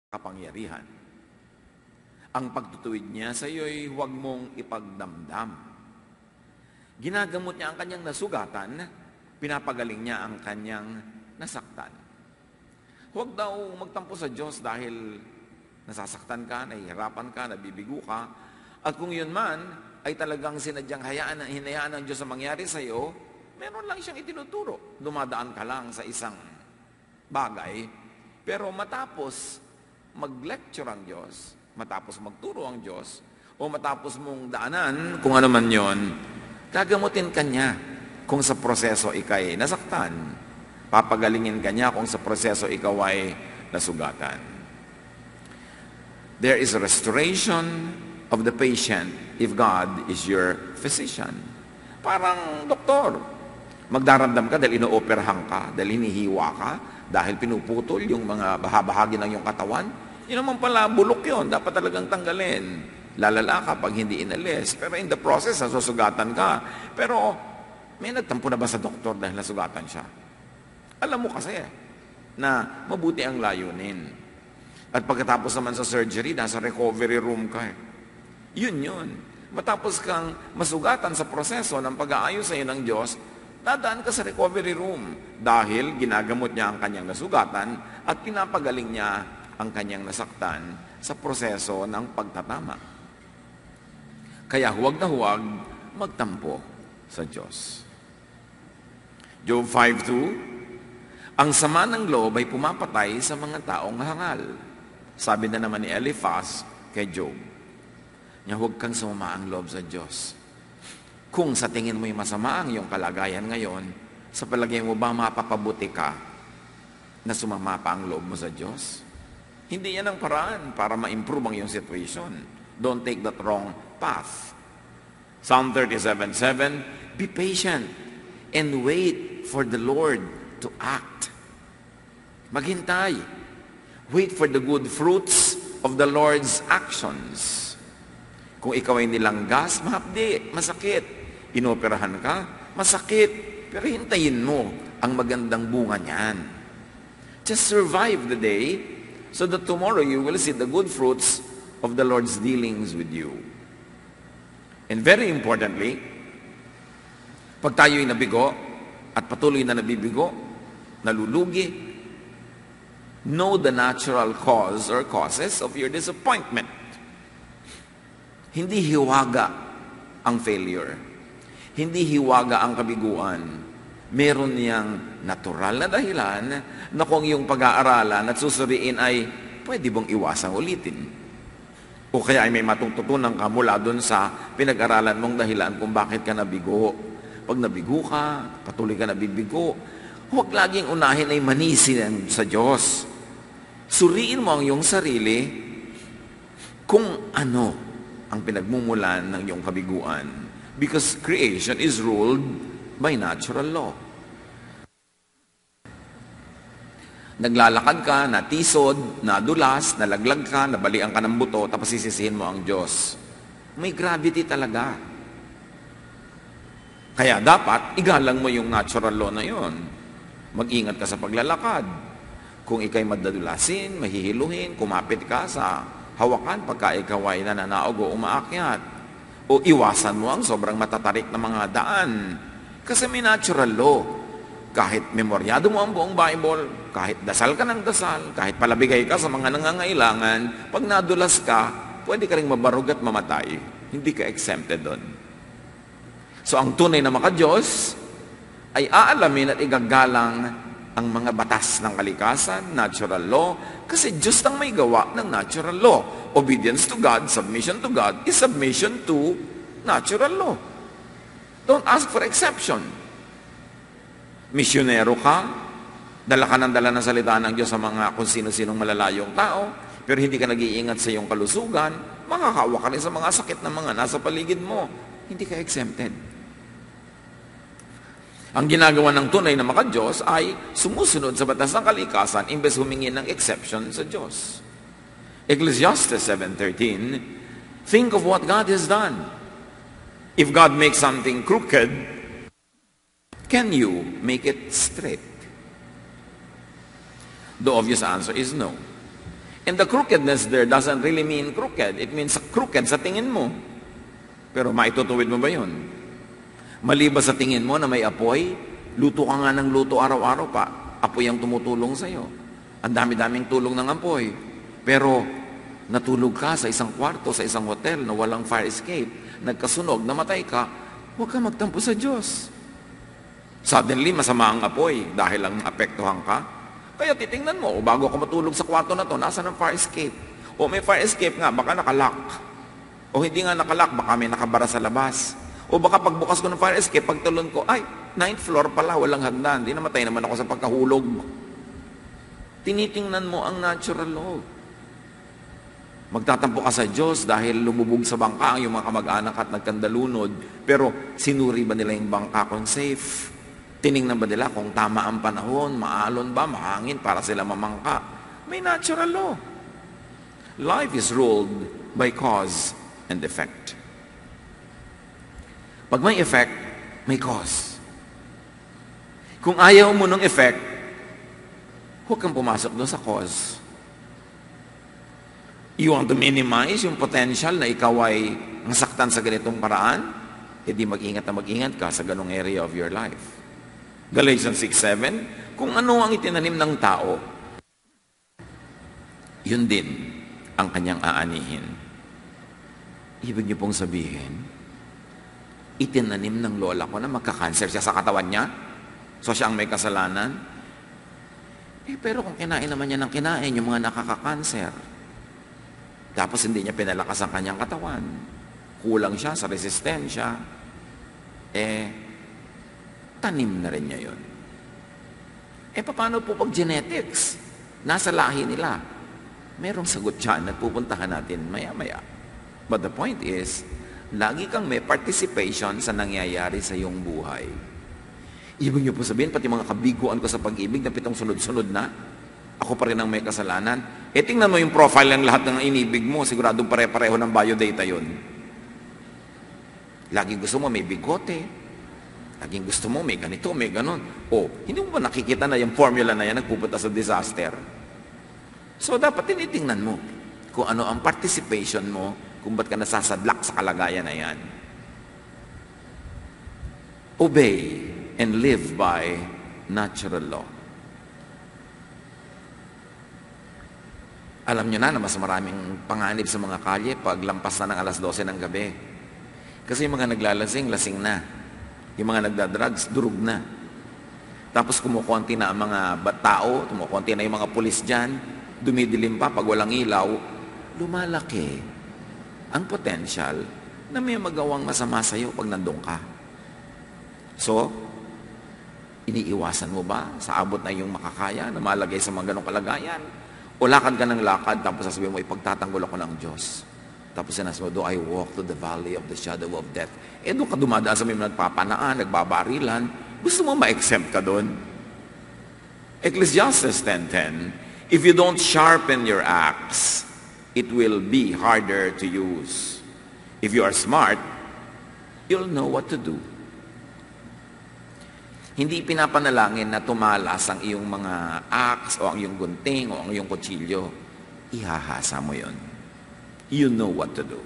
kapangyarihan. Ang pagtutuwid niya sa iyo'y huwag mong ipagdamdam. Ginagamot niya ang kanyang nasugatan, pinapagaling niya ang kanyang nasaktan. Huwag daw magtampo sa Diyos dahil nasasaktan ka, nahihirapan ka, nabibigo ka. At kung yun man ay talagang sinadyang hinayaan ng Diyos na mangyari sa iyo, meron lang siyang itinuturo. Dumadaan ka lang sa isang bagay, pero matapos mag-lecture ang Diyos, matapos magturo ang Diyos, o matapos mong daanan, kung ano man yon, gagamutin ka niya kung sa proseso ikay nasaktan. Papagalingin ka niya kung sa proseso ikaw ay nasugatan. There is a restoration of the patient if God is your physician. Parang doktor. Magdaramdam ka dahil inooperahan ka, dahil hinihiwa ka, dahil pinuputol yung mga bahagi ng iyong katawan. Yun naman pala, bulok yun. Dapat talagang tanggalin. Lalala ka pag hindi inalis. Pero in the process, nasusugatan ka. Pero may nagtampo na ba sa doktor dahil nasugatan siya? Alam mo kasi na mabuti ang layunin. At pagkatapos naman sa surgery, nasa recovery room ka. Yun. Matapos kang masugatan sa proseso ng pag-aayos sa iyo ng Diyos, dadaan ka sa recovery room dahil ginagamot niya ang kanyang nasugatan at pinapagaling niya ang kanyang nasaktan sa proseso ng pagtatama. Kaya huwag na huwag magtampo sa Diyos. Job 5:2, ang sama ng loob ay pumapatay sa mga taong hangal. Sabi na naman ni Eliphaz kay Job, niya huwag kang sumama ang loob sa Diyos. Kung sa tingin mo'y masama ang iyong kalagayan ngayon, sa palagay mo ba mapapabuti ka na sumama pa ang loob mo sa Diyos? Hindi yan ang paraan para ma-improve ang iyong situation. Don't take that wrong path. Psalm 37:7, be patient and wait for the Lord to act. Maghintay. Wait for the good fruits of the Lord's actions. Kung ikaw ay nilanggas, mahapdi, masakit. Inoperahan ka, masakit. Pero hintayin mo ang magandang bunga niyan. Just survive the day so that tomorrow you will see the good fruits of the Lord's dealings with you. And very importantly, pag tayo'y nabigo at patuloy na nabibigo, nalulugi, know the natural cause or causes of your disappointment. Hindi hiwaga ang failure. Hindi hiwaga ang kabiguan. Meron niyang natural na dahilan na kung yung pag-aaralan at susuriin ay pwede bang iwasang ulitin. O kaya ay may matututunan ka mula dun sa pinag-aralan mong dahilan kung bakit ka nabigo. Pag nabigo ka, patuloy ka nabibigo, huwag laging unahin ay manisin sa Diyos. Suriin mo ang iyong sarili kung ano ang pinagmumulan ng iyong kabiguan. Because creation is ruled by natural law. Naglalakad ka, natisod, nadulas, nalaglag ka, nabalian ka ng buto, tapos sisisihin mo ang Diyos. May gravity talaga. Kaya dapat, igalang mo yung natural law na yon. Mag-ingat ka sa paglalakad. Kung ikay madadulasin, mahihiluhin, kumapit ka sa hawakan pagka ikaw ay nananaog o umaakyat. O iwasan mo ang sobrang matatarik na mga daan. Kasi may natural law. Kahit memoryado mo ang buong Bible, kahit dasal ka ng dasal, kahit palabigay ka sa mga nangangailangan, pag nadulas ka, pwede ka rin mabarug at mamatay. Hindi ka exempted doon. So ang tunay na maka-Diyos ay aalamin at igagalang ang mga batas ng kalikasan, natural law, kasi Diyos ang may gawa ng natural law. Obedience to God, submission to God, is submission to natural law. Don't ask for exception. Misyonero ka, dala ka ng dala ng salita ng Diyos sa mga kung sino-sinong malalayong tao, pero hindi ka nag-iingat sa iyong kalusugan, makakawa ka rin sa mga sakit na mga nasa paligid mo. Hindi ka exempted. Ang ginagawa ng tunay na maka-Diyos ay sumusunod sa batas ng kalikasan imbes humingi ng exception sa Diyos. Ecclesiastes 7:13, think of what God has done. If God makes something crooked, can you make it straight? The obvious answer is no. And the crookedness there doesn't really mean crooked. It means crooked sa tingin mo. Pero maitutuwid mo ba yun? Mali ba sa tingin mo na may apoy? Luto ka nga ng luto araw-araw pa. Apoy ang tumutulong sa'yo. Ang dami-daming tulong ng apoy. Pero natulog ka sa isang kwarto, sa isang hotel na walang fire escape, nagkasunog, namatay ka, huwag ka magtampo sa Diyos. Suddenly, masama ang apoy dahil lang apektuhan ka. Kaya titingnan mo, bago ka matulog sa kwarto na to, nasa ng fire escape? O may fire escape nga, baka nakalock. O hindi nga nakalock, baka may nakabara sa labas. O baka pagbukas ko ng fire escape, pagtulon ko, ay, 9th floor pala, walang hagdan. Hindi namatay naman ako sa pagkahulog. Tinitingnan mo ang natural law. Magtatampo ka sa Diyos dahil lumubog sa bangka ang iyong mga kamag-anak at nagkandalunod. Pero sinuri ba nila yung bangka kung safe? Tiningnan ba nila kung tama ang panahon, maalon ba, mahangin para sila mamangka? May natural law. Life is ruled by cause and effect. Pag may effect, may cause. Kung ayaw mo ng effect, huwag kang pumasok doon sa cause. You want to minimize yung potential na ikaw ay nasaktan sa ganitong paraan? Hindi mag-ingat na mag-ingat ka sa ganong area of your life. Galatians 6:7, kung ano ang itinanim ng tao, yun din ang kanyang aanihin. Ibig niyo pong sabihin, itinanim ng lola ko na magka-cancer siya sa katawan niya, so siya ang may kasalanan. Pero kung kinain naman niya ng kinain, yung mga nakaka-cancer, tapos hindi niya pinalakas ang kanyang katawan, kulang siya sa resistensya, tanim na rin niya yun. Paano po pag genetics? Nasa lahi nila. Merong sagot dyan at pupuntahan natin maya-maya. But the point is, lagi kang may participation sa nangyayari sa iyong buhay. Ibig niyo po sabihin, pati mga kabiguan ko sa pag-ibig na 7 sunod-sunod na, ako pa rin ang may kasalanan. Tingnan mo yung profile ng lahat ng inibig mo, siguradong pare-pareho ng biodata yun. Laging gusto mo may bigote, laging gusto mo may ganito, may ganon. Hindi mo ba nakikita na yung formula na yan nagpupunta sa disaster? So dapat tinitingnan mo kung ano ang participation mo, kung ba't ka nasasadlak sa kalagayan na yan. Obey and live by natural law. Alam nyo na mas maraming panganib sa mga kalye pag lampas na ng alas 12 ng gabi. Kasi yung mga naglalasing, lasing na. Yung mga nagdadrugs, durug na. Tapos kumukonti na ang mga tao, kumukonti na yung mga pulis dyan, dumidilim pa pag walang ilaw, lumalaki ang potential na may magawang masama sa'yo pag nandun ka. So, iniiwasan mo ba sa abot na yung makakaya na malagay sa mga ganong kalagayan? O lakad ka ng lakad, tapos sasabihin mo, ipagtatanggol ako ng Diyos. Tapos sinasabi mo, do I walk to the valley of the shadow of death? Doon ka dumadaan sa may nagpapanaan, nagbabarilan. Gusto mo ma-exempt ka doon? Ecclesiastes 10:10, if you don't sharpen your axe, it will be harder to use. If you are smart, you'll know what to do. Hindi pinapanalangin na tumalas ang iyong mga axe o ang iyong gunting o ang iyong kutsilyo. Ihahasa mo yon. You know what to do.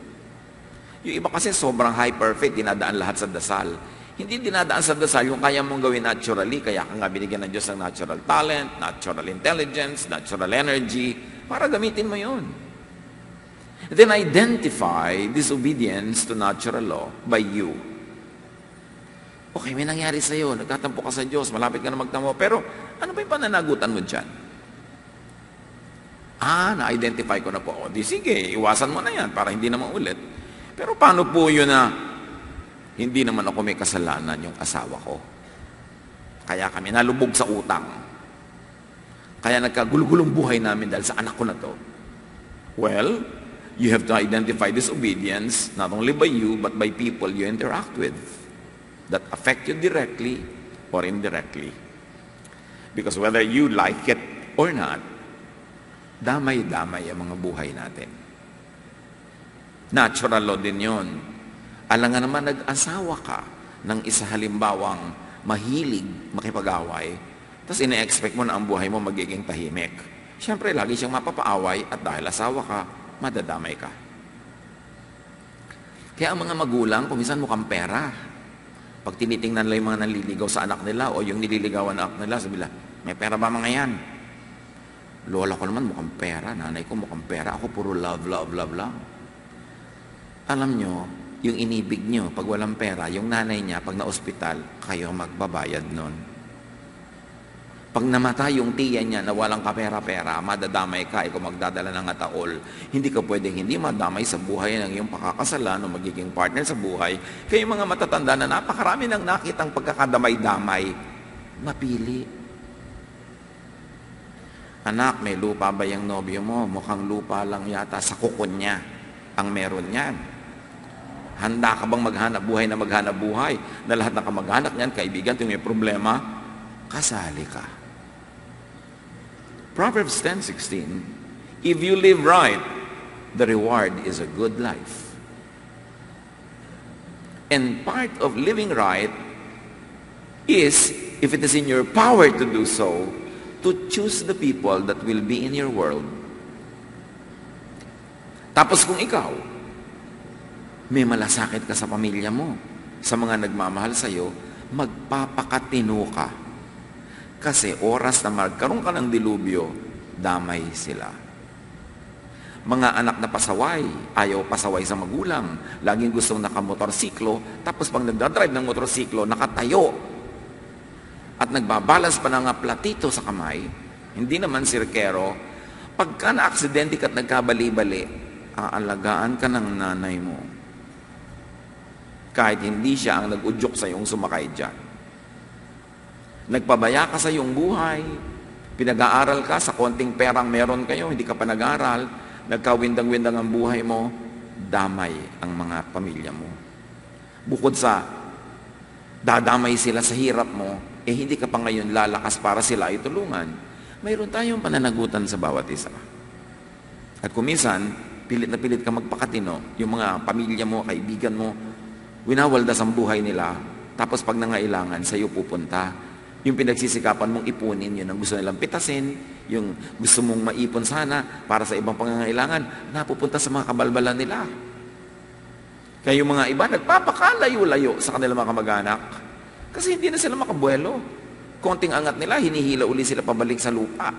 Yung iba kasi sobrang hyper-faith, dinadaan lahat sa dasal. Hindi dinadaan sa dasal yung kaya mong gawin naturally, kaya ka nga binigyan ng Diyos ng natural talent, natural intelligence, natural energy, para gamitin mo yon. Then identify disobedience to natural law by you. Okay, may nangyari sa'yo, nagtatampo ka sa Diyos, malapit ka na magtampo, pero ano ba yung pananagutan mo dyan? Na-identify ko na po. Di sige, iwasan mo na yan para hindi naman ulit. Pero paano po yun na hindi naman ako may kasalanan yung asawa ko? Kaya kami nalubog sa utang. Kaya nagkagulugulong buhay namin dahil sa anak ko na to. Well, you have to identify disobedience not only by you but by people you interact with that affect you directly or indirectly. Because whether you like it or not, damay-damay ang mga buhay natin. Natural law din yun. Alangan naman nag-asawa ka ng isa halimbawang mahilig makipag-away, tapos ine-expect mo na ang buhay mo magiging tahimik. Siyempre, lagi siyang mapapaaway at dahil asawa ka, madadamay ka. Kaya ang mga magulang, kuminsan mukhang pera. Pag tinitingnan nila yung mga naliligaw sa anak nila o yung nililigawan na anak nila, sabi nila, may pera ba mga yan? Lola ko naman mukhang pera, nanay ko mukhang pera, ako puro love, love, love lang. Alam nyo, yung inibig nyo, pag walang pera, yung nanay niya, pag na-ospital, kayo magbabayad nun. Pag namatay yung tiya niya na walang kapera-pera, madadamay ka, ikaw magdadala ng ataol. Hindi ka pwedeng hindi madamay sa buhay ng iyong pakakasalan o magiging partner sa buhay. Kaya yung mga matatanda na napakarami nang nakitang pagkakadamay-damay, mapili. Anak, may lupa ba yung nobyo mo? Mukhang lupa lang yata sa kukon niya ang meron niyan. Handa ka bang maghanap buhay na maghanap buhay? Na lahat ng kamag-anak niyan, kaibigan, kung may problema, kasali ka. Proverbs 10:16, if you live right, the reward is a good life. And part of living right is, if it is in your power to do so, to choose the people that will be in your world. Tapos kung ikaw, may malasakit ka sa pamilya mo, sa mga nagmamahal sa iyo, magpapakatino ka. Kasi oras na magkaroon ka ng dilubyo, damay sila. Mga anak na pasaway, ayaw pasaway sa magulang. Laging gustong nakamotorsiklo, tapos pag nagdadrive ng motorsiklo, nakatayo. At nagbabalance pa ng platito sa kamay, hindi naman sirkero, pagka na-aksidente ka at nagkabali-bali, aalagaan ka ng nanay mo. Kahit hindi siya ang nag-udyok sa iyong sumakay dyan. Nagpabaya ka sa iyong buhay, pinag-aaral ka sa konting perang meron kayo, hindi ka pa nag-aaral, nagkawindang-windang ang buhay mo, damay ang mga pamilya mo. Bukod sa dadamay sila sa hirap mo, hindi ka pa ngayon lalakas para sila ay tulungan. Mayroon tayong pananagutan sa bawat isa. At kuminsan, pilit na pilit ka magpakatino, yung mga pamilya mo, kaibigan mo, winawaldas ang buhay nila, tapos pag nangailangan, sa iyo pupunta. Yung pinagsisikapan mong ipunin, yun ang gusto nilang pitasin, yung gusto mong maipon sana para sa ibang pangangailangan, napupunta sa mga kabalbalan nila. Kaya yung mga iba, nagpapakalayo-layo sa kanilang mga kamag-anak. Kasi hindi na sila makabuelo. Konting angat nila, hinihila uli sila pabalik sa lupa.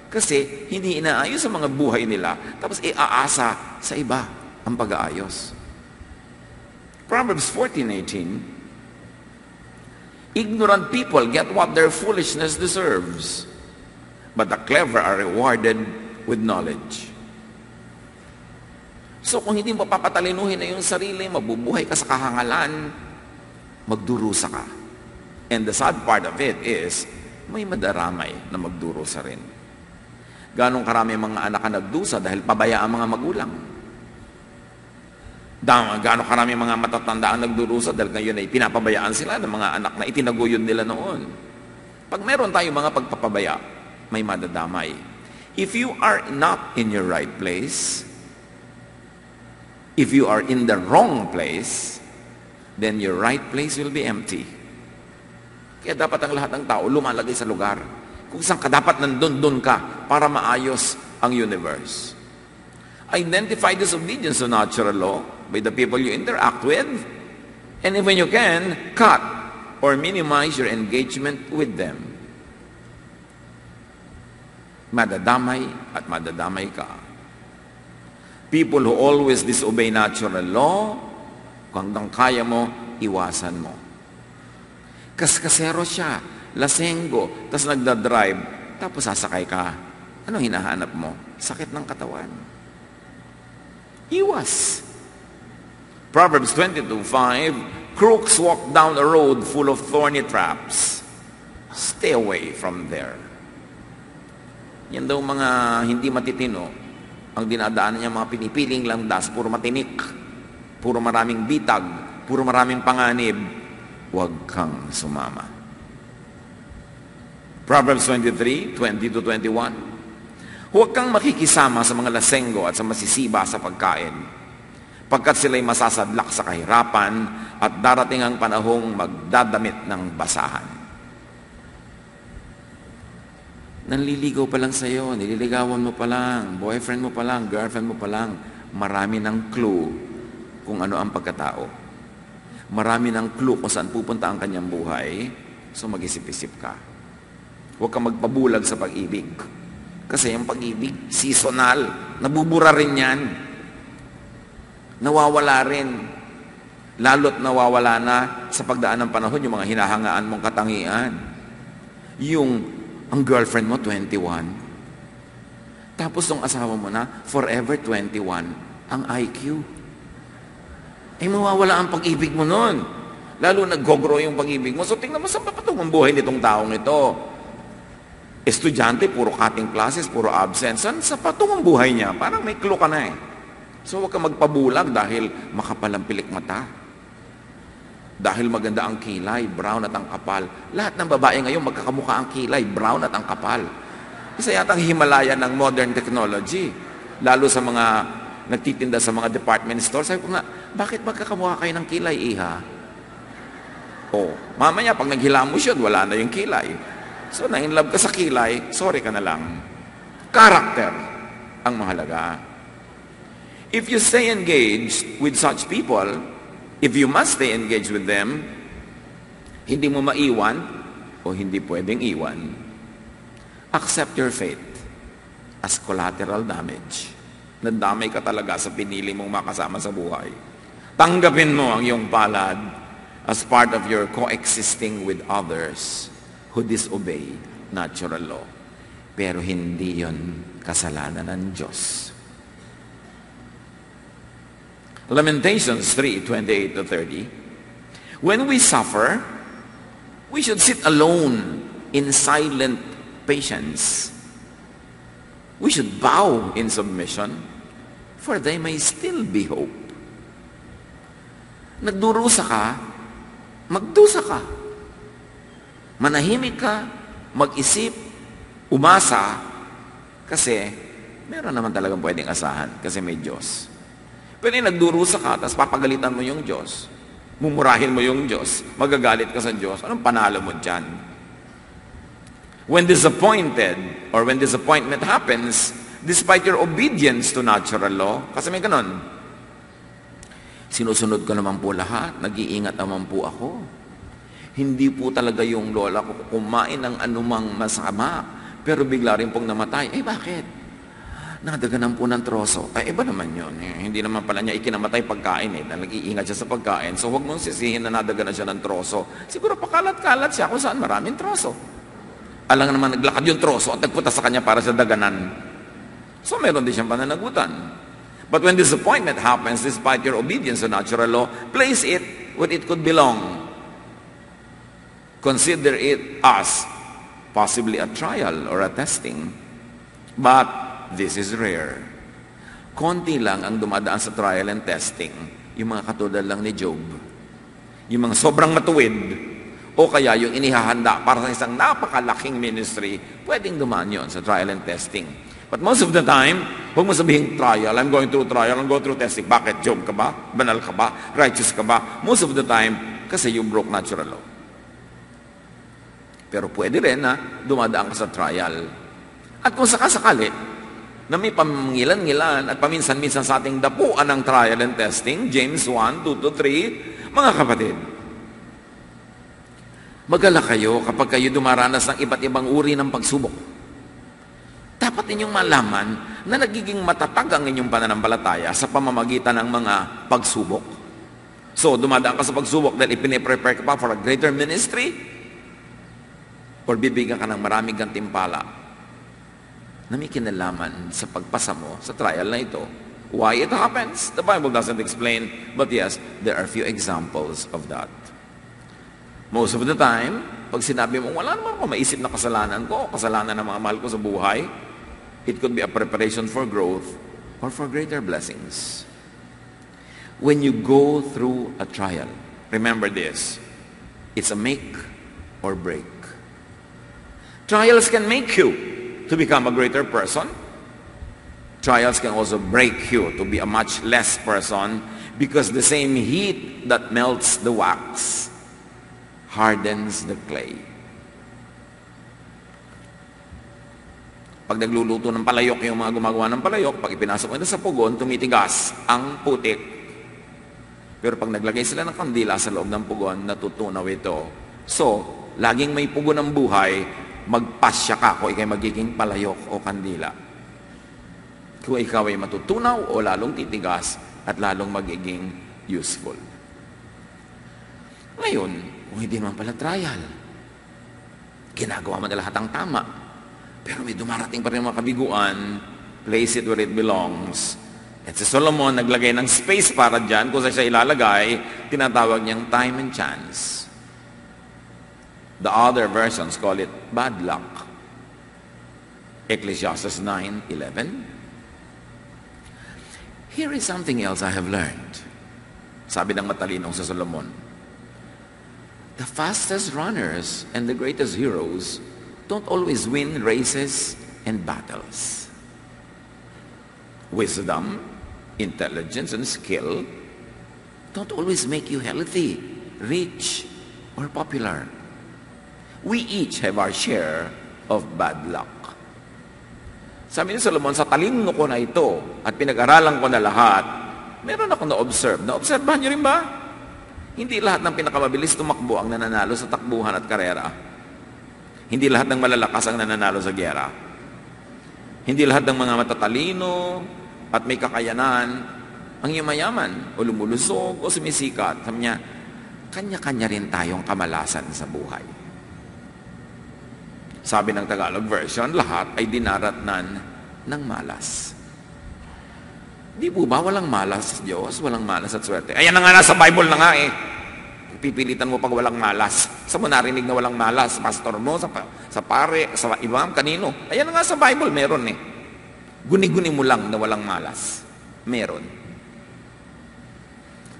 Kasi hindi inaayos ang mga buhay nila, tapos iaasa sa iba ang pag-aayos. Proverbs 14:18, ignorant people get what their foolishness deserves, but the clever are rewarded with knowledge. So kung hindi mo papatalinuhin na yung sarili, mabubuhay ka sa kahangalan, magdurusa ka. And the sad part of it is, may madaramay na magdurusa rin. Ganong karami mga anak na nagdusa dahil pabaya ang mga magulang. Gano'ng karami mga matatanda ang nagdurusa dahil ngayon ay pinapabayaan sila ng mga anak na itinaguyod nila noon. Pag meron tayong mga pagpapabaya, may madadamay. If you are not in your right place, if you are in the wrong place, then your right place will be empty. Kaya dapat ang lahat ng tao lumalagay sa lugar. Kung saan ka dapat nandun ka para maayos ang universe. Identify disobedience to natural law by the people you interact with, and when you can, cut or minimize your engagement with them. Madadamay at madadamay ka. People who always disobey natural law, kung hanggang kaya mo, iwasan mo. Kaskasero siya, lasenggo, tapos nagdadrive, tapos sasakay ka. Anong hinahanap mo? Sakit ng katawan. Iwas. Proverbs 22:5, crooks walk down a road full of thorny traps. Stay away from there. Yan daw mga hindi matitino, ang dinadaanan niya mga pinipiling landas, puro matinik, puro maraming bitag, puro maraming panganib. Huwag kang sumama. Proverbs 23:20-21, huwag kang makikisama sa mga lasenggo at sa masisiba sa pagkain, pagkat sila'y masasadlak sa kahirapan at darating ang panahong magdadamit ng basahan. Nanliligaw pa lang sa'yo, nililigawan mo pa lang, boyfriend mo pa lang, girlfriend mo pa lang, marami ng clue kung ano ang pagkatao. Marami ng clue kung saan pupunta ang kanyang buhay, so mag-isip-isip ka. Huwag kang magpabulag sa pag-ibig. Kasi yung pag-ibig, seasonal. Nabubura rin yan. Nawawala rin. Lalo't nawawala na sa pagdaan ng panahon yung mga hinahangaan mong katangian. Ang girlfriend mo, 21. Tapos yung asawa mo na, forever 21. Ang IQ. Mawawala ang pag-ibig mo nun. Lalo nag-grow yung pag-ibig mo. So tingnan mo, saan pa patungo ang buhay nitong taong ito? Estudyante, puro cutting classes, puro absent. Saan sa patungo ang buhay niya? Parang may clue ka na eh. So huwag ka magpabulag dahil makapal ang pilik mata. Dahil maganda ang kilay, brown at ang kapal. Lahat ng babae ngayon magkakamukha ang kilay, brown at ang kapal. Isa yata ang Himalaya ng modern technology. Lalo sa mga nagtitinda sa mga department stores. Sabi ko nga, bakit magkakamukha kayo ng kilay, iha? Mamaya pag naghilamos yun, wala na yung kilay. So na-inlove ka sa kilay, sorry ka na lang. Character ang mahalaga. If you stay engaged with such people, if you must stay engaged with them, hindi mo maiwan o hindi pwedeng iwan. Accept your fate as collateral damage. Nadamay ka talaga sa pinili mong makasama sa buhay. Tanggapin mo ang iyong palad as part of your coexisting with others who disobey natural law. Pero hindi yon kasalanan ng Diyos. Lamentations 3:28-30. When we suffer, we should sit alone in silent patience. We should bow in submission, for there may still be hope. Nagdurusa ka, magdusa ka. Manahimik ka, mag-isip, umasa, kasi meron naman talagang pwedeng asahan, kasi may Diyos. Pero nagdurusa ka, tapos papagalitan mo yung Diyos. Mumurahin mo yung Diyos. Magagalit ka sa Diyos. Anong panalo mo dyan? When disappointed, or when disappointment happens, despite your obedience to natural law, kasi may ganun, sinusunod ko naman po lahat, nag-iingat naman po ako. Hindi po talaga yung lola ko kumain ng anumang masama, pero bigla rin pong namatay. Bakit? Nadaganan po ng troso. Iba naman yun. Hindi naman pala niya ikinamatay pagkain nag-iingat siya sa pagkain. So huwag mong sisihin na nadaganan siya ng troso. Siguro pakalat-kalat siya kung saan maraming troso. Alang naman naglakad yung troso at nagpunta sa kanya para sa daganan. So meron din siyang pananagutan. But when disappointment happens despite your obedience to natural law, place it where it could belong. Consider it as possibly a trial or a testing. But this is rare. Konti lang ang dumadaan sa trial and testing. Yung mga katulad lang ni Job. Yung mga sobrang matuwid. O kaya yung inihahanda para sa isang napakalaking ministry, pwedeng dumaan yun sa trial and testing. But most of the time, huwag mo sabihin trial, I'm going through trial, I'm going through testing. Bakit? Job ka ba? Banal ka ba? Righteous ka ba? Most of the time, kasi you broke natural law. Pero pwede rin na dumadaan ka sa trial. At kung sakasakali, na may pamangilan-ngilan at paminsan-minsan sa ating dapuan ng trial and testing, James 1:2-3, mga kapatid, mag-alala kayo kapag kayo dumaranas ng iba't ibang uri ng pagsubok. Dapat ninyong malaman na nagiging matatag ang inyong pananampalataya sa pamamagitan ng mga pagsubok. So, dumadaan ka sa pagsubok dahil ipine-prepare ka pa for a greater ministry or bibigyan ka ng maraming gantimpala na may kinalaman sa pagpasa mo sa trial na ito. Why it happens? The Bible doesn't explain, but yes, there are few examples of that. Most of the time, pag sinabi mo, wala naman ako maisip na kasalanan ko, kasalanan ng mga mahal ko sa buhay, it could be a preparation for growth or for greater blessings. When you go through a trial, remember this, it's a make or break. Trials can make you to become a greater person. Trials can also break you to be a much less person because the same heat that melts the wax hardens the clay. Pag nagluluto ng palayok, yung mga gumagawa ng palayok, pag ipinasok nila sa pugon, tumitigas ang putik. Pero pag naglagay sila ng kandila sa loob ng pugon, natutunaw ito. So, laging may pugon ng buhay, magpasya ka kung ikay magiging palayok o kandila. Kung ikaw ay matutunaw o lalong titigas at lalong magiging useful. Ngayon, kung hindi naman pala trial, ginagawa mo na lahat ang tama, pero may dumarating pa rin mga kabiguan, place it where it belongs. At si Solomon naglagay ng space para dyan, kung saan siya ilalagay, tinatawag niyang time and chance. The other versions call it bad luck. Ecclesiastes 9:11. Here is something else I have learned. Sabi ng matalinong sa Solomon, the fastest runners and the greatest heroes don't always win races and battles. Wisdom, intelligence, and skill don't always make you healthy, rich, or popular. We each have our share of bad luck. Sabi ni Solomon, sa talino ko na ito at pinag-aralan ko na lahat, meron akong na-observe. Na-observehan niyo rin ba? Hindi lahat ng pinakamabilis tumakbo ang nananalo sa takbuhan at karera. Hindi lahat ng malalakas ang nananalo sa gyera. Hindi lahat ng mga matatalino at may kakayanan ang yumayaman o lumulusog o sumisikat. Sabi niya, kanya-kanya rin tayong kamalasan sa buhay. Sabi ng Tagalog version, lahat ay dinaratnan ng malas. Di po ba walang malas sa Diyos? Walang malas at swerte. Ayan na nga, nasa Bible na nga eh. Pipilitan mo pag walang malas. Sa mo narinig na walang malas? Pastor mo, sa pare, sa imam, kanino? Ayan na nga sa Bible, meron eh. Guni-guni mo lang na walang malas. Meron.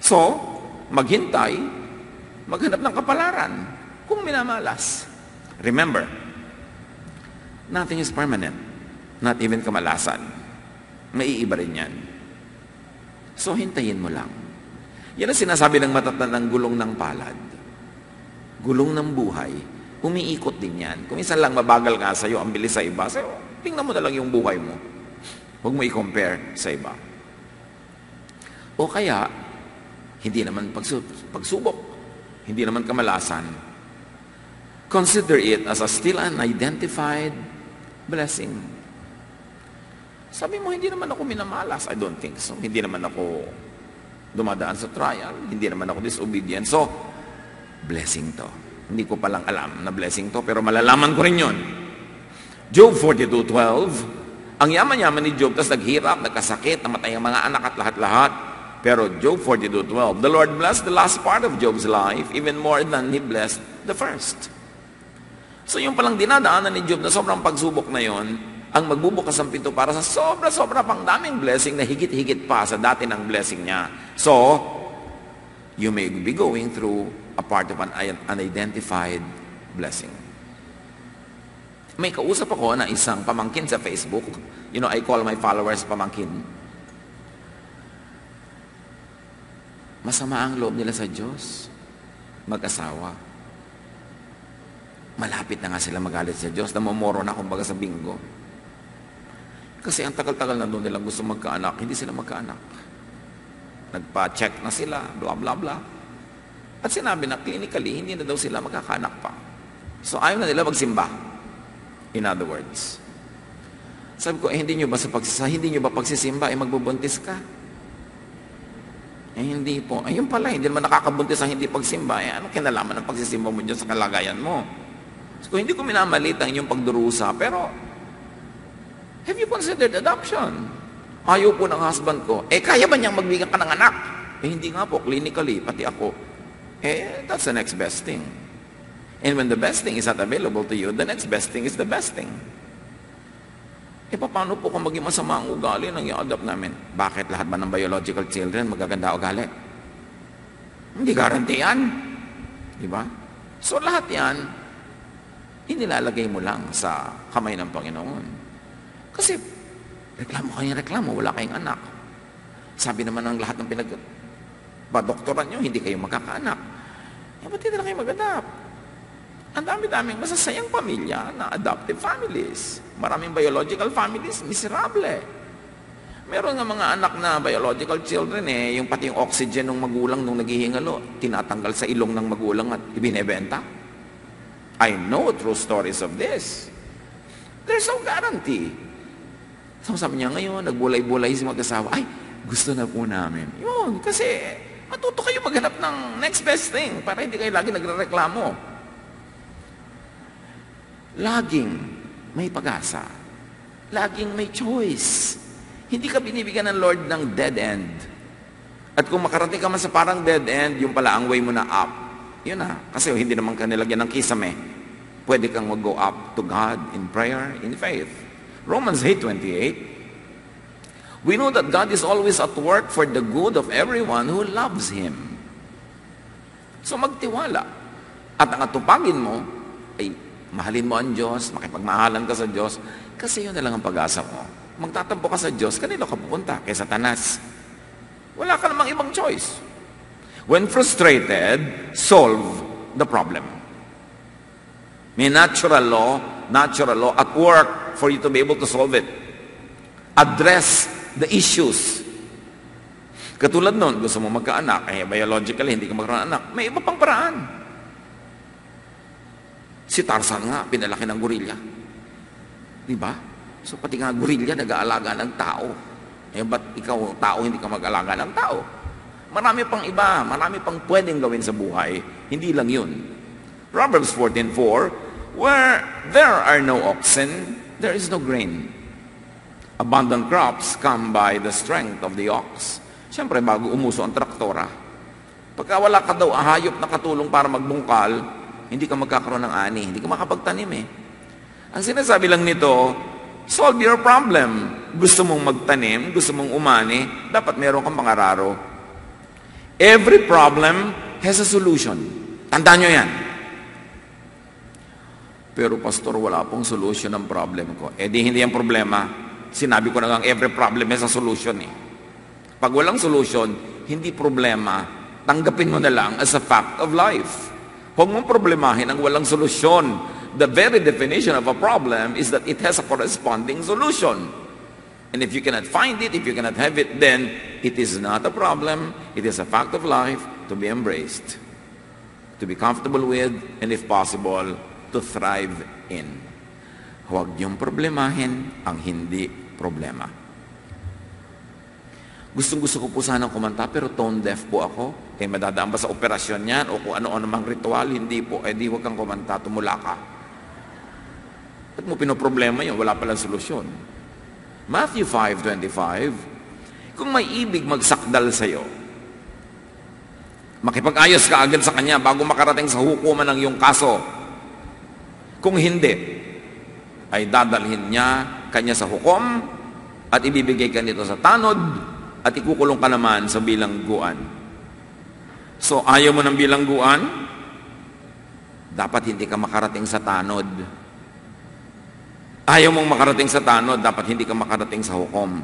So, maghintay, maghanap ng kapalaran kung minamalas. Remember, nothing is permanent. Not even kamalasan. Maiiba rin yan. So, hintayin mo lang. Yan ang sinasabi ng matatandang gulong ng palad. Gulong ng buhay. Umiikot din yan. Kung minsan lang mabagal nga sa'yo, ang bilis sa iba, sa'yo, tingnan mo na lang yung buhay mo. Huwag mo i-compare sa iba. O kaya, hindi naman pagsubok. Hindi naman kamalasan. Consider it as a still unidentified blessing. Sabi mo, hindi naman ako minamalas. I don't think so. Hindi naman ako dumadaan sa trial. Hindi naman ako disobedient. So, blessing to. Hindi ko palang alam na blessing to, pero malalaman ko rin yun. Job 42:12, ang yaman-yaman ni Job, tas naghirap, nagkasakit, namatay ang mga anak at lahat-lahat. Pero Job 42:12, the Lord blessed the last part of Job's life even more than He blessed the first. So yung palang dinadaanan ni Job na sobrang pagsubok na yon, ang magbubukas ang pinto para sa sobra-sobra pang daming blessing na higit-higit pa sa dati ng blessing niya. So, you may be going through a part of an unidentified blessing. May kausap ako na isang pamangkin sa Facebook. You know, I call my followers pamangkin. Masama ang loob nila sa Diyos. Mag-asawa. Malapit na nga sila magalit sa Diyos. Namomoro na kumbaga sa bingo. Kasi ang tagal-tagal na doon nilang gusto magkaanak, hindi sila magkaanak. Nagpa-check na sila, blah, blah, blah. At sinabi na clinically, hindi na daw sila magkakaanak pa. So ayaw na nila magsimba. In other words. Sabi ko, hindi nyo ba pagsisimba, magbubuntis ka? Hindi po. Ayun pala, hindi naman nakakabuntis ang hindi pagsimba. Ano kinalaman ng pagsisimba mo dyan sa kalagayan mo? So, hindi ko minamalit ang inyong pagdurusa, pero have you considered adoption? Ayaw po ng husband ko. Kaya ba niyang magbigyan ka ng anak? Hindi nga po, clinically, pati ako. That's the next best thing. And when the best thing is not available to you, the next best thing is the best thing. Paano po kung maging masama ang ugali nang i-adopt namin? Bakit lahat ba ng biological children magaganda ugali? Hindi guarantee yan. Di ba? So lahat yan, inilalagay mo lang sa kamay ng Panginoon. Kasi, reklamo kayong reklamo, wala kayong anak. Sabi naman ng lahat ng padoktoran nyo, hindi kayo magkakaanak. Ba't hindi na kayo mag-adapt? Ang dami-daming masasayang pamilya na adoptive families. Maraming biological families, miserable. Meron nga mga anak na biological children yung pati yung oxygen ng magulang nung naghihingalo, tinatanggal sa ilong ng magulang at ibinebenta. I know true stories of this. There's no guarantee. So sabi niya ngayon, nagbulay-bulay si mag-asawa, ay, gusto na po namin. Yun, kasi matuto kayo maghanap ng next best thing para hindi kayo lagi nagrereklamo. Laging may pag-asa. Laging may choice. Hindi ka binibigyan ng Lord ng dead end. At kung makarating ka man sa parang dead end, yung pala ang way mo na up. Yun na. Kasi hindi naman ka nilagyan ng kisame. Pwede kang mag-go up to God in prayer, in faith. Romans 8:28. We know that God is always at work for the good of everyone who loves Him. So magtiwala. At ang atupagin mo ay mahalin mo ang Diyos, makipagmahalan ka sa Diyos, kasi yun na lang ang pag-asa mo. Magtatampo ka sa Diyos, kanino ka pupunta? Kay Satanas. Wala ka namang ibang choice. When frustrated, solve the problem. May natural law at work for you to be able to solve it. Address the issues. Katulad nun, gusto mo magkaanak, biologically, hindi ka magkaroon ng anak. May iba pang paraan. Si Tarzan nga, pinalaki ng gorilla. Diba? So pati nga gorilla, nag-aalaga ng tao. Ba't ikaw, tao, hindi ka mag-aalaga ng tao? Marami pang iba, marami pang pwedeng gawin sa buhay. Hindi lang yun. Proverbs 14:4, where there are no oxen, there is no grain. Abundant crops come by the strength of the ox. Siyempre, bago umuso ang traktora, pagka wala ka daw ahayop na katulong para magbungkal, hindi ka magkakaroon ng ani, hindi ka makapagtanim Ang sinasabi lang nito, solve your problem. Gusto mong magtanim, gusto mong umani, dapat meron kang pangararo. Every problem has a solution. Tandaan nyo yan. Pero pastor, wala pong solution ng problem ko. Di hindi yung problema. Sinabi ko na lang, every problem has a solution Pag walang solution, hindi problema. Tanggapin mo na lang as a fact of life. Huwag mong problemahin ang walang solusyon. The very definition of a problem is that it has a corresponding solution. And if you cannot find it, if you cannot have it, then it is not a problem. It is a fact of life to be embraced, to be comfortable with, and if possible, to thrive in. Huwag niyong problemahin ang hindi problema. Gustong-gusto ko po sanang kumanta, pero tone deaf po ako. Madadaan ba sa operasyon yan? O kung ano-ano mang ritual? Hindi po. Di huwag kang kumanta, tumula ka. Ba't mo pinoproblema yun? Wala palang solusyon. Matthew 5:25, kung may ibig magsakdal sa'yo, makipag-ayos ka agad sa kanya bago makarating sa hukuman ng iyong kaso. Kung hindi, ay dadalhin niya kanya sa hukom at ibibigay ka nito sa tanod at ikukulong ka naman sa bilangguan. So, ayaw mo ng bilangguan? Dapat hindi ka makarating sa tanod. Ayaw mong makarating sa tanod, dapat hindi ka makarating sa hukom.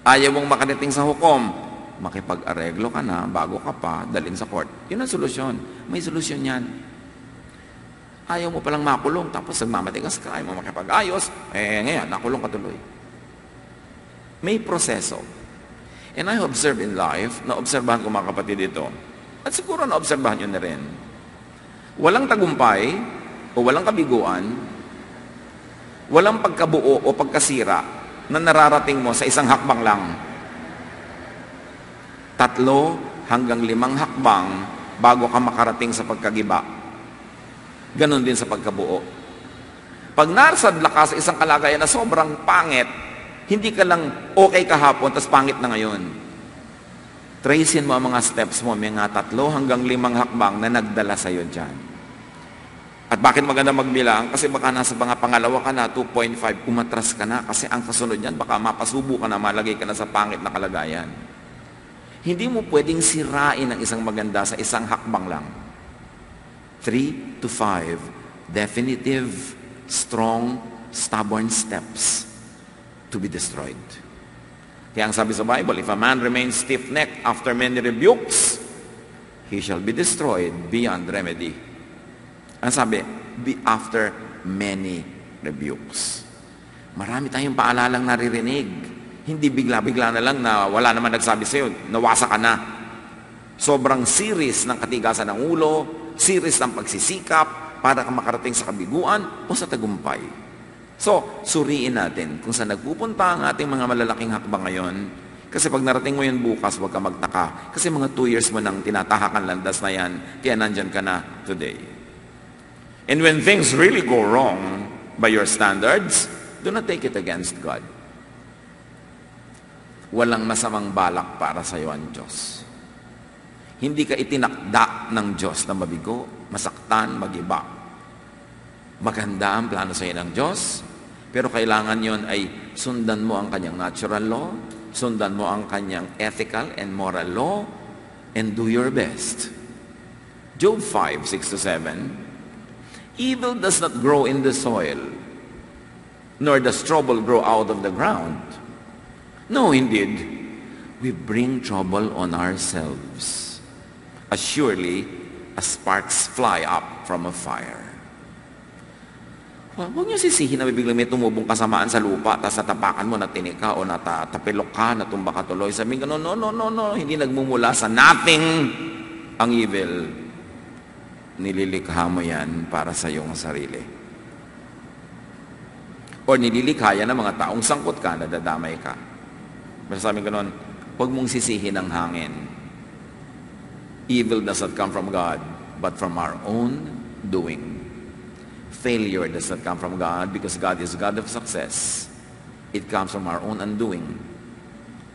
Ayaw mong makarating sa hukom, makipag-areglo ka na bago ka pa dalhin sa court. Yun ang solusyon. May solusyon yan. Ayaw mo palang makulong, tapos nagmamatigas ka, ayaw mo makipag-ayos, ngayon, nakulong ka tuloy. May proseso. And I observe in life, naobserbahan ko mga kapatid ito, at siguro naobserbahan nyo na rin, walang tagumpay o walang kabiguan, walang pagkabuo o pagkasira na nararating mo sa isang hakbang lang. 3 hanggang 5 hakbang bago ka makarating sa pagkagiba. Ganon din sa pagkabuo. Pag nasadla ka sa isang kalagayan na sobrang pangit, hindi ka lang okay kahapon, tas pangit na ngayon. Tracein mo ang mga steps mo, may nga 3 hanggang 5 hakbang na nagdala sa'yo dyan. At bakit maganda magbilang? Kasi baka nasa mga pangalawa ka na, 2.5, umatras ka na. Kasi ang kasunod yan, baka mapasubo ka na, malagay ka na sa pangit na kalagayan. Hindi mo pwedeng sirain ang isang maganda sa isang hakbang lang. 3 to 5, definitive, strong, stubborn steps to be destroyed. Kaya ang sabi sa Bible, if a man remains stiff-necked after many rebukes, he shall be destroyed beyond remedy. Ang sabi, after many rebukes. Marami tayong paalalang naririnig. Hindi bigla-bigla na lang na wala naman nagsabi sa'yo, nawasa ka na. Sobrang series ng katigasan ng ulo, series ng pagsisikap para ka makarating sa kabiguan o sa tagumpay. So, suriin natin kung saan nagpupunta ang ating mga malalaking hakbang ngayon. Kasi pag narating mo yun bukas, huwag ka magtaka. Kasi mga 2 years mo nang tinatahakan landas na yan, kaya nandyan ka na today. And when things really go wrong by your standards, do not take it against God. Walang masamang balak para sa iyo ang Diyos. Hindi ka itinakda ng Diyos na mabigo, masaktan, magiba. Maganda ang plano sa iyo ng Diyos, pero kailangan yon ay sundan mo ang kanyang natural law, sundan mo ang kanyang ethical and moral law, and do your best. Job 5:6-7, evil does not grow in the soil, nor does trouble grow out of the ground. No, indeed, we bring trouble on ourselves, as surely as sparks fly up from a fire. Huwag niyo sisihin na biglang may tumubong kasamaan sa lupa, tapos natapakan mo, natinig ka, o natapilok ka, natumba ka tuloy. Sabihin ka, no, hindi nagmumula sa nothing ang evil. Nililikha mo yan para sa iyong sarili. O nililikha yan ng mga taong sangkot ka, nadadamay ka. Basta sabi ko noon, huwag mong sisihin ang hangin. Evil does not come from God, but from our own doing. Failure does not come from God because God is God of success. It comes from our own undoing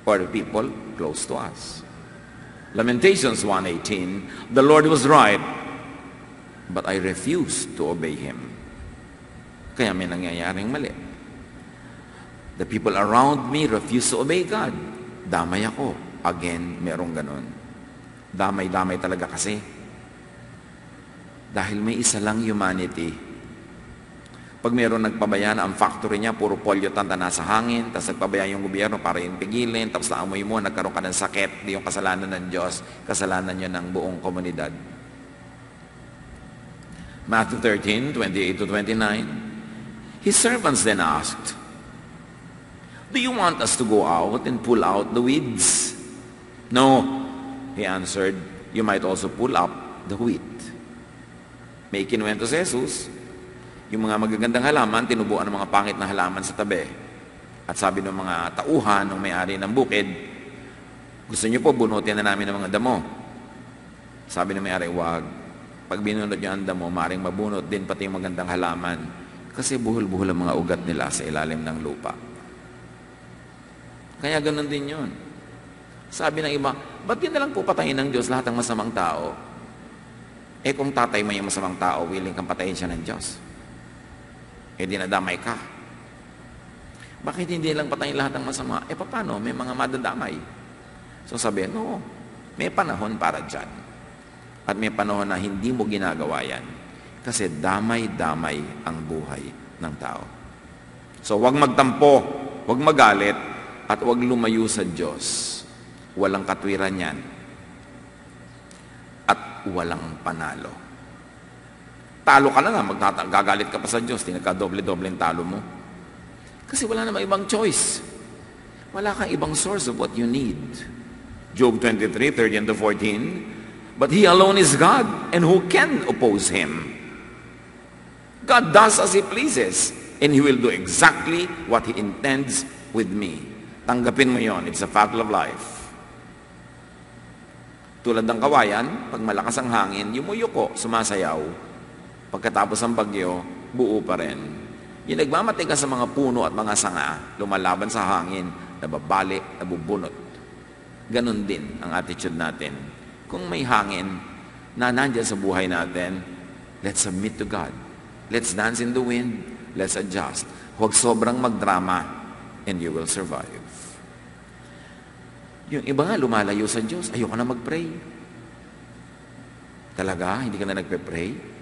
or the people close to us. Lamentations 1:18, the Lord was right, but I refused to obey Him. Kaya may nangyayaring mali. The people around me refuse to obey God. Damay ako. Again, merong ganon. Damay-damay talaga kasi. Dahil may isa lang humanity. Pag mayroon nagpabayaan, ang factory niya, puro polyutan na nasa hangin, tapos nagpabayaan yung gobyerno para yung pigilin, tapos naamoy mo, nagkaroon ka ng sakit, di yung kasalanan ng Diyos, kasalanan niya ng buong komunidad. Matthew 13:28-29, His servants then asked, do you want us to go out and pull out the weeds? No, He answered, you might also pull up the wheat. May kinuwento si Jesus, yung mga magagandang halaman, tinubuan ng mga pangit na halaman sa tabi. At sabi ng mga tauhan, ng may-ari ng bukid, gusto niyo po, bunutin na namin ng mga damo. Sabi ng may-ari, wag. Pag binunot niyo ang damo, maaaring mabunot din pati yung magandang halaman. Kasi buhol-buhol ang mga ugat nila sa ilalim ng lupa. Kaya ganun din yun. Sabi ng iba, ba't yun na lang po patayin ng Diyos lahat ng masamang tao? Eh kung tatay mo yung masamang tao, willing kang patayin siya ng Diyos. Eh di nadamay ka. Bakit hindi lang patayin lahat ng masama? Eh paano? May mga madadamay. So sabi, no, may panahon para dyan. At may panahon na hindi mo ginagawa yan. Kasi damay-damay ang buhay ng tao. So wag magtampo, wag magalit, at wag lumayo sa Diyos. Walang katwiran yan. At walang panalo. Talo ka na nga, gagalit ka pa sa Diyos, tinagka-doble-doble ang talo mo. Kasi wala namang ibang choice. Wala kang ibang source of what you need. Job 23:13-14, but He alone is God, and who can oppose Him? God does as He pleases, and He will do exactly what He intends with me. Tanggapin mo yon, it's a fact of life. Tulad ng kawayan, pag malakas ang hangin, yumuyuko, sumasayaw. Pagkatapos ng bagyo, buo pa rin. Yung nagmamatigas sa mga puno at mga sanga, lumalaban sa hangin, nababali, nabubunot. Ganon din ang attitude natin. Kung may hangin na nandyan sa buhay natin, let's submit to God. Let's dance in the wind. Let's adjust. Huwag sobrang magdrama, and you will survive. Yung iba nga, lumalayo sa Diyos. Ayoko na mag-pray. Talaga? Hindi ka na nagpe-pray?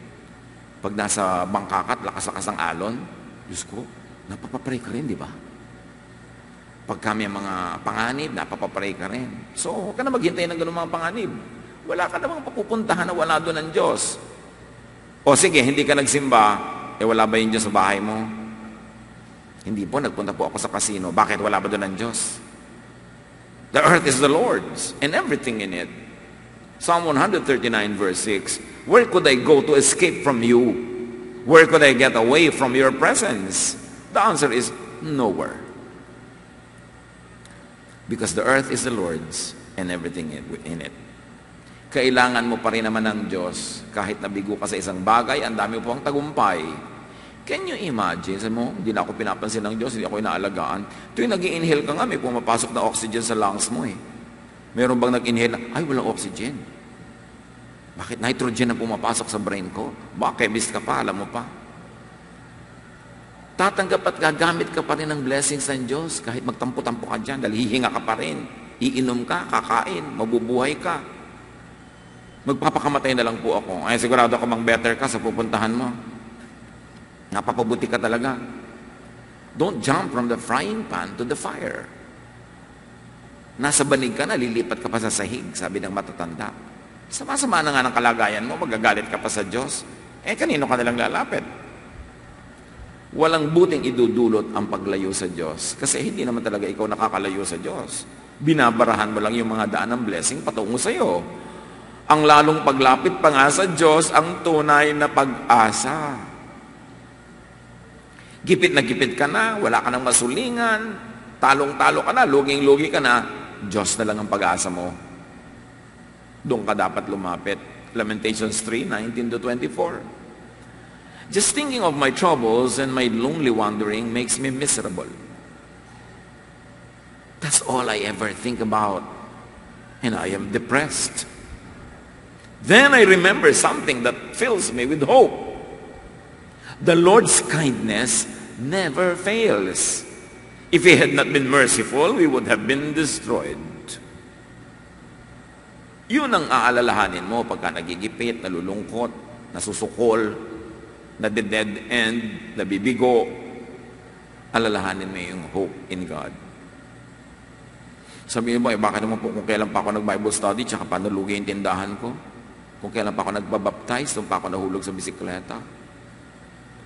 Pag nasa bangkakat, lakas-lakas ang alon, Diyos ko, napapapray ka rin, di ba? Pag kami mga panganib, napapapray ka rin. So, huwag ka na maghintay ng ganun mga panganib. Wala ka namang papupuntahan na wala doon ng Diyos. O sige, hindi ka nagsimba, wala ba yung Diyos sa bahay mo? Hindi po, nagpunta po ako sa casino. Bakit wala ba doon ang Diyos? The earth is the Lord's and everything in it. Psalm 139 verse 6, where could I go to escape from you? Where could I get away from your presence? The answer is nowhere. Because the earth is the Lord's and everything in it. Kailangan mo pa rin naman ng Diyos. Kahit nabigo ka sa isang bagay, ang dami po ang tagumpay. Can you imagine? Sabi mo, hindi na ako pinapansin ng Diyos, hindi ako inaalagaan. Tuwing nag-i-inhale ka nga, may pumapasok na oxygen sa lungs mo eh. Meron bang nag-inhale na, ay, walang oxygen. Bakit nitrogen ang pumapasok sa brain ko? Baka chemist ka pa, alam mo pa. Tatanggap at gagamit ka pa rin ng blessings ng Diyos kahit magtampo-tampo ka dyan dahil hihinga ka pa rin. Iinom ka, kakain, mabubuhay ka. Magpapakamatay na lang po ako. Ay, sigurado ka mang better ka sa pupuntahan mo. Napapabuti ka talaga. Don't jump from the frying pan to the fire. Nasa banig ka na, lilipat ka pa sa sahig, sabi ng matatanda. Sama-sama na nga ng kalagayan mo, magagalit ka pa sa Diyos. Kanino ka nalang lalapit? Walang buting idudulot ang paglayo sa Diyos. Kasi hindi naman talaga ikaw nakakalayo sa Diyos. Binabarahan mo lang yung mga daan ng blessing patungo sa iyo. Ang lalong paglapit pa nga sa Diyos, ang tunay na pag-asa. Gipit na gipit ka na, wala ka nang masulingan, talong-talo ka na, luging-lugi ka na, Diyos na lang ang pag-asa mo. Doon ka dapat lumapit. Lamentations 3:19-24. Just thinking of my troubles and my lonely wandering makes me miserable. That's all I ever think about. And I am depressed. Then I remember something that fills me with hope. The Lord's kindness never fails. If He had not been merciful, we would have been destroyed. Yun ang aalalahanin mo pagka nagigipit, nalulungkot, nasusukol, nade-dead end, nabibigo. Alalahanin mo yung hope in God. Sabihin mo, bakit naman po kung kailan pa ako nag-Bible study, tsaka pa nalugi yung tindahan ko? Kung kailan pa ako nagbabaptize, kung pa ako nahulog sa bisikleta?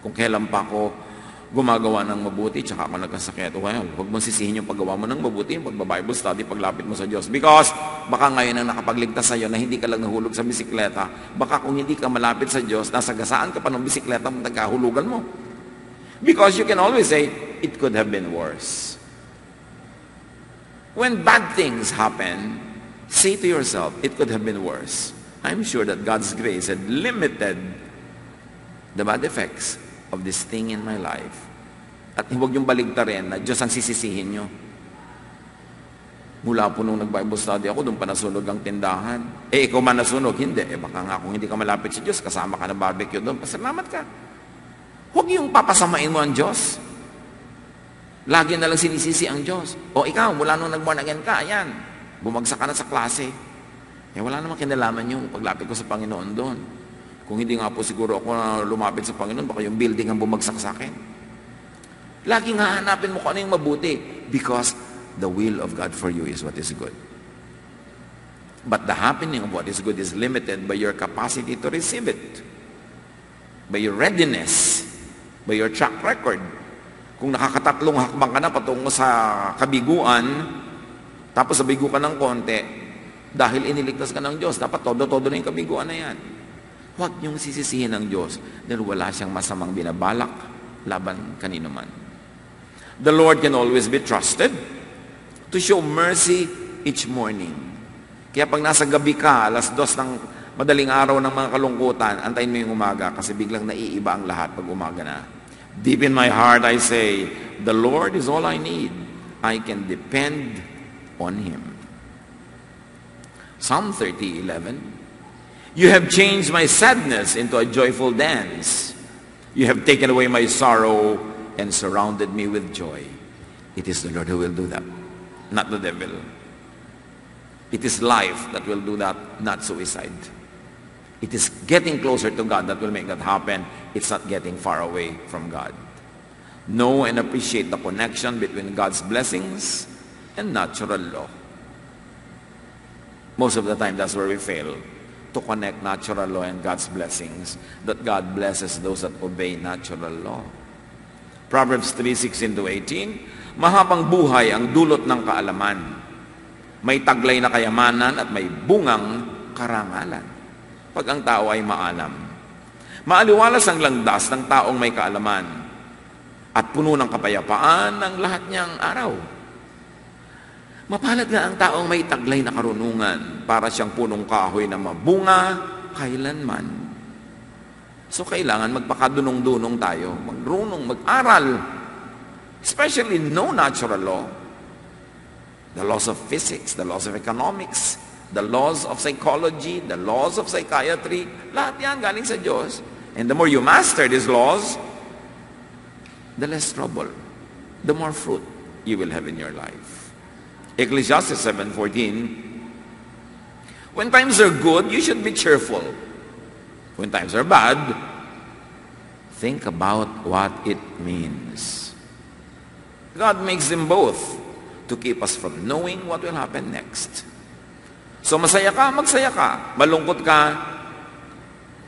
Kung kailan pa ako gumagawa ng mabuti, tsaka ako nagkasakit? Well, huwag mong sisihin yung paggawa mo ng mabuti, yung pagba-Bible study, paglapit mo sa Diyos. Because, baka ngayon ang nakapagligtas sa'yo na hindi ka lang nahulog sa bisikleta, baka kung hindi ka malapit sa Diyos, nasagasaan ka pa ng bisikleta mo, nagkahulugan mo. Because you can always say, it could have been worse. When bad things happen, say to yourself, it could have been worse. I'm sure that God's grace had limited the bad effects of this thing in my life. At huwag yung baligtarin na Diyos ang sisisihin nyo. Mula po nung nag-Bible study ako, doon pa nasunog ang tindahan. Ikaw man nasunog, hindi. Baka nga kung hindi ka malapit sa Diyos, kasama ka na barbecue doon, pasalamat ka. Huwag yung papasamain mo ang Diyos. Lagi na lang sinisisi ang Diyos. O ikaw, mula nung nag-born again ka, ayan, bumagsak ka na sa klase. Wala namang kinalaman yung paglapit ko sa Panginoon doon. Kung hindi nga po siguro ako na lumapit sa Panginoon, baka yung building ang bumagsak sa akin. Lagi nga hanapin mo kung ano yung mabuti. Because the will of God for you is what is good. But the happening of what is good is limited by your capacity to receive it. By your readiness. By your track record. Kung nakakatatlong hakbang ka na patungo sa kabiguan, tapos nabigo ka ng konti, dahil iniligtas ka ng Diyos, dapat todo-todo na yung kabiguan na yan. Huwag niyong sisisihin ng Diyos dahil wala siyang masamang binabalak laban kanino man. The Lord can always be trusted to show mercy each morning. Kaya pag nasa gabi ka, 2:00 ng madaling araw ng mga kalungkutan, antayin mo yung umaga kasi biglang naiiba ang lahat pag umaga na. Deep in my heart, I say, the Lord is all I need. I can depend on Him. Psalm 30:11. You have changed my sadness into a joyful dance. You have taken away my sorrow and surrounded me with joy. It is the Lord who will do that, not the devil. It is life that will do that, not suicide. It is getting closer to God that will make that happen. It's not getting far away from God. Know and appreciate the connection between God's blessings and natural law. Most of the time, that's where we fail. to connect natural law and God's blessings, that God blesses those that obey natural law. Proverbs 3:16-18, mahabang buhay ang dulot ng kaalaman. May taglay na kayamanan at may bungang karangalan. Pag ang tao ay maalam. Maaliwalas ang landas ng taong may kaalaman at puno ng kapayapaan ang lahat niyang araw. Mapalad nga ang taong may taglay na karunungan para siyang punong kahoy na mabunga kailanman. So kailangan magpakadunong-dunong tayo, magrunong, mag-aral. Especially no natural law. The laws of physics, the laws of economics, the laws of psychology, the laws of psychiatry, lahat yan galing sa Diyos. And the more you master these laws, the less trouble, the more fruit you will have in your life. Ecclesiastes 7:14, when times are good, you should be cheerful. When times are bad, think about what it means. God makes them both to keep us from knowing what will happen next. So masaya ka, magsaya ka. Malungkot ka,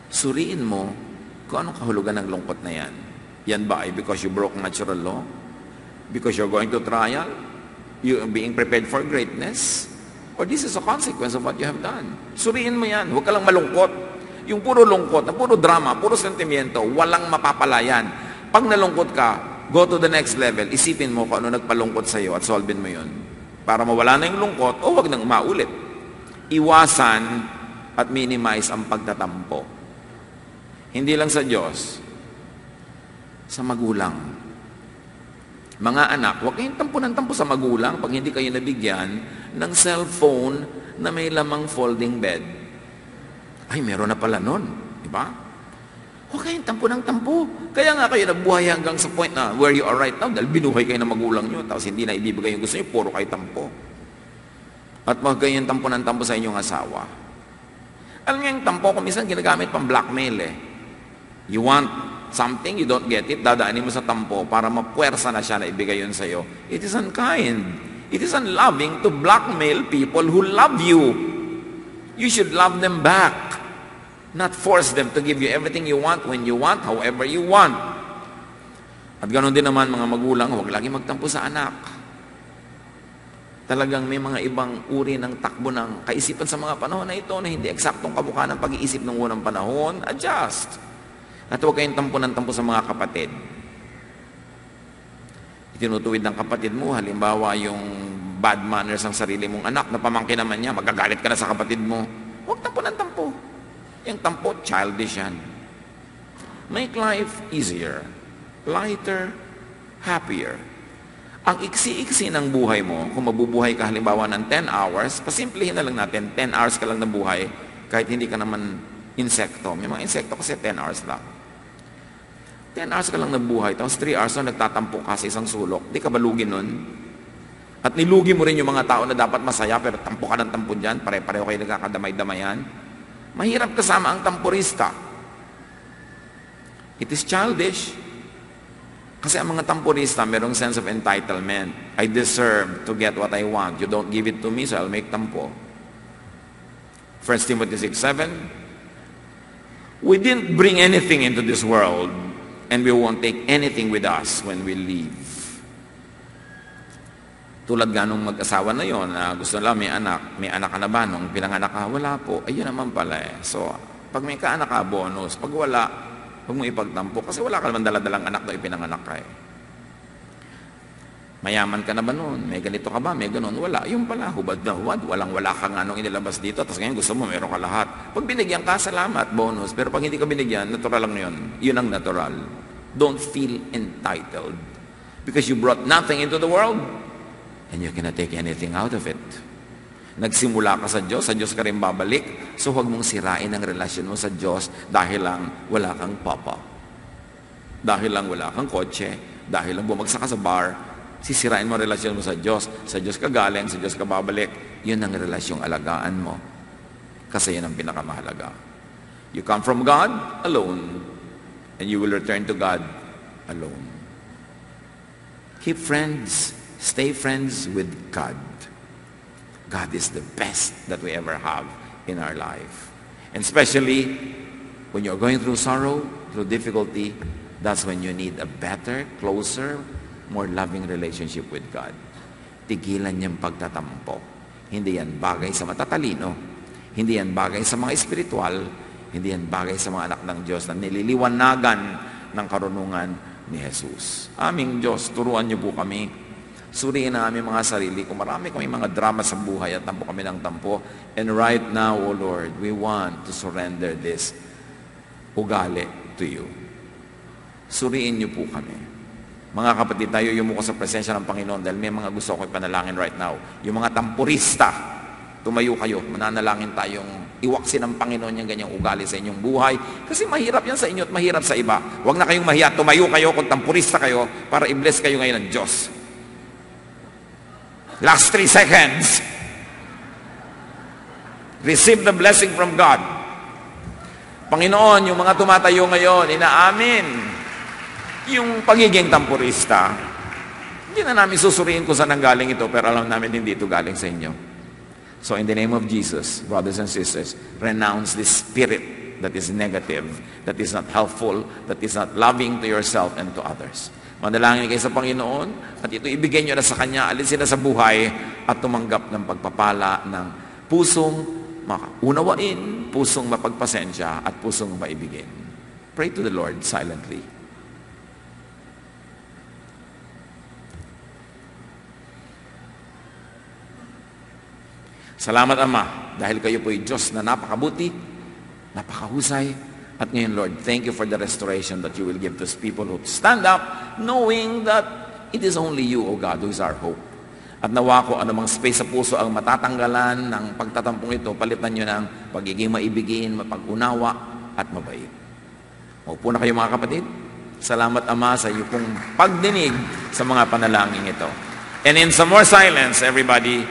suriin mo kung anong kahulugan ng lungkot na yan. Yan ba ay because you broke natural law? Because you're going to trial? You being prepared for greatness? Or this is a consequence of what you have done? Suriin mo yan. Huwag ka lang malungkot. Yung puro lungkot, na puro drama, puro sentimiento, walang mapapalayan. Pag nalungkot ka, go to the next level. Isipin mo kung ano nagpalungkot sa iyo at solvein mo yun. Para mawala na yung lungkot, o wag nang maulit. Iwasan at minimize ang pagtatampo. Hindi lang sa Diyos, sa magulang. Mga anak, huwag kayong tampo ng tampo sa magulang pag hindi kayo nabigyan ng cellphone na may lamang folding bed. Ay, meron na pala nun. Diba? Huwag kayong tampo ng tampo. Kaya nga kayo nagbuhay hanggang sa point na where you are right now dahil binuhay kayo ng magulang nyo tapos hindi na ibibigay yung gusto nyo, puro kayo tampo. At huwag kayong tampo ng tampo sa inyong asawa. Alam niyo yung tampo kung minsan ginagamit pang blackmail eh. You want something, you don't get it, dadaanin mo sa tampo para mapuwersa na siya na ibigay yun sa'yo. It is unkind. It is unloving to blackmail people who love you. You should love them back. Not force them to give you everything you want, when you want, however you want. At ganoon din naman mga magulang, huwag lagi magtampo sa anak. Talagang may mga ibang uri ng takbo ng kaisipan sa mga panahon na ito na hindi eksaktong kamukha ng pag-iisip ng unang panahon. Adjust. At huwag kayong tampo ng tampo sa mga kapatid. Itinutuwid ng kapatid mo, halimbawa yung bad manners ng sarili mong anak, na pamangkin naman niya, magagalit ka na sa kapatid mo. Huwag tampo ng tampo. Yung tampo, childish yan. Make life easier, lighter, happier. Ang iksi-iksi ng buhay mo, kung mabubuhay ka halimbawa ng 10 hours, pasimplihin na lang natin, 10 hours ka lang na buhay, kahit hindi ka naman insekto. May mga insekto kasi 10 hours lang. 10 hours ka lang nabuhay, tapos 3 hours na nagtatampo ka sa isang sulok. Di ka balugin nun? At nilugi mo rin yung mga tao na dapat masaya, pero tampo ka ng tampo dyan, pare-pareho kayo nagkakadamay-damayan. Mahirap kasama ang tampurista. It is childish. Kasi ang mga tampurista, merong sense of entitlement. I deserve to get what I want. You don't give it to me, so I'll make tampo. 1 Timothy 6:7, we didn't bring anything into this world, and we won't take anything with us when we leave. Tulad ganong mag-asawa na yon na gusto nila may anak ka na ba? Nung pinanganak ka, wala po. Ayun naman pala eh. So, pag may kaanak ka, bonus. Pag wala, huwag mo ipagtampo. Kasi wala ka naman daladalang anak na ipinanganak ka eh. Mayaman ka na ba noon? May ganito ka ba? May ganon? Wala. Yung pala, hubad na hubad. Walang-wala ka nga nung inilabas dito. Tapos ngayon gusto mo, meron ka lahat. Pag binigyan ka, salamat, bonus. Pero pag hindi ka binigyan, natural lang yun. Yun ang natural. Don't feel entitled. Because you brought nothing into the world, and you cannot take anything out of it. Nagsimula ka sa Diyos ka rin babalik. So huwag mong sirain ang relasyon mo sa Diyos dahil lang wala kang papa. Dahil lang wala kang kotse. Dahil lang bumagsak ka sa bar. Sisirain mo ang relasyon mo sa Diyos. Sa Diyos ka galing, sa Diyos ka babalik. Yun ang relasyong alagaan mo. Kasi yun ang pinakamahalaga. You come from God alone, and you will return to God alone. Keep friends. Stay friends with God. God is the best that we ever have in our life. And especially when you're going through sorrow, through difficulty, that's when you need a better, closer, more loving relationship with God. Tigilan niyang pagtatampo. Hindi yan bagay sa matatalino. Hindi yan bagay sa mga espiritual. Hindi yan bagay sa mga anak ng Diyos na nililiwanagan ng karunungan ni Jesus. Aming Diyos, turuan niyo po kami. Suriin na aming mga sarili. Kung marami kami mga drama sa buhay at tampo kami ng tampo. And right now, O Lord, we want to surrender this ugali to you. Suriin niyo po kami. Mga kapatid, tayo yumuko sa presensya ng Panginoon dahil may mga gusto ko ipanalangin right now. Yung mga tampurista, tumayo kayo, mananalangin tayong iwaksin ng Panginoon yung ganyang ugali sa inyong buhay. Kasi mahirap yan sa inyo at mahirap sa iba. Huwag na kayong mahiya, tumayo kayo kung tampurista kayo para i-bless kayo ngayon ng Diyos. Last 3 seconds. Receive the blessing from God. Panginoon, yung mga tumatayo ngayon, inaamin yung pagiging tampurista. Hindi na namin susuriin kung saan ang galing ito, pero alam namin hindi ito galing sa inyo. So in the name of Jesus, brothers and sisters, renounce this spirit that is negative, that is not helpful, that is not loving to yourself and to others. Manalangin kayo sa Panginoon at ito ibigay nyo na sa Kanya, alisin na sa buhay at tumanggap ng pagpapala ng pusong unawain, pusong mapagpasensya at pusong maibigin. Pray to the Lord silently. Salamat, Ama, dahil kayo po'y Diyos na napakabuti, napakahusay, at ngayon, Lord, thank you for the restoration that you will give to people who stand up, knowing that it is only you, O God, who is our hope. At nawa ko, anumang space sa puso ang matatanggalan ng pagtatampong ito, palitan nyo ng pagiging maibigin, mapag-unawa, at mabait. Maupo na kayo mga kapatid. Salamat, Ama, sa iyo pong pagdinig sa mga panalangin ito. And in some more silence, everybody,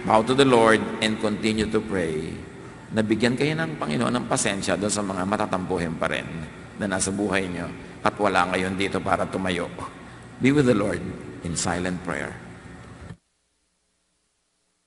bow to the Lord and continue to pray. Nabigyan kayo ng Panginoon ng pasensya doon sa mga matatampuhin pa rin na nasa buhay nyo at wala ngayon dito para tumayo. Be with the Lord in silent prayer.